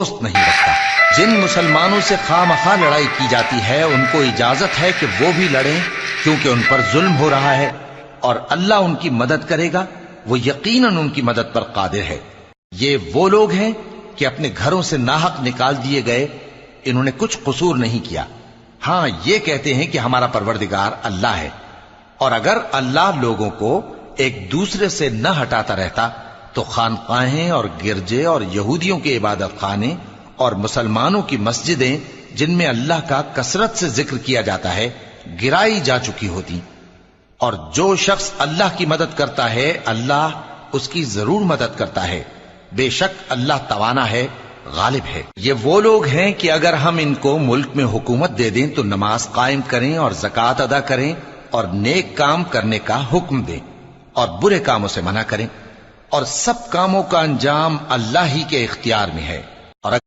دوست نہیں رکھتا۔ جن مسلمانوں سے خواہ مخواہ لڑائی کی جاتی ہے ان کو اجازت ہے کہ وہ بھی لڑیں، کیونکہ ان پر ظلم ہو رہا ہے، اور اللہ ان کی مدد کرے گا، وہ یقیناً ان کی مدد پر قادر ہے۔ یہ وہ لوگ ہیں کہ اپنے گھروں سے ناحق نکال دیے گئے، انہوں نے کچھ قصور نہیں کیا، ہاں یہ کہتے ہیں کہ ہمارا پروردگار اللہ ہے۔ اور اگر اللہ لوگوں کو ایک دوسرے سے نہ ہٹاتا رہتا تو خانقاہیں اور گرجے اور یہودیوں کے عبادت خانے اور مسلمانوں کی مسجدیں جن میں اللہ کا کثرت سے ذکر کیا جاتا ہے گرائی جا چکی ہوتی۔ اور جو شخص اللہ کی مدد کرتا ہے اللہ اس کی ضرور مدد کرتا ہے، بے شک اللہ توانا ہے، غالب ہے۔ یہ وہ لوگ ہیں کہ اگر ہم ان کو ملک میں حکومت دے دیں تو نماز قائم کریں اور زکوٰۃ ادا کریں اور نیک کام کرنے کا حکم دیں اور برے کاموں سے منع کریں، اور سب کاموں کا انجام اللہ ہی کے اختیار میں ہے۔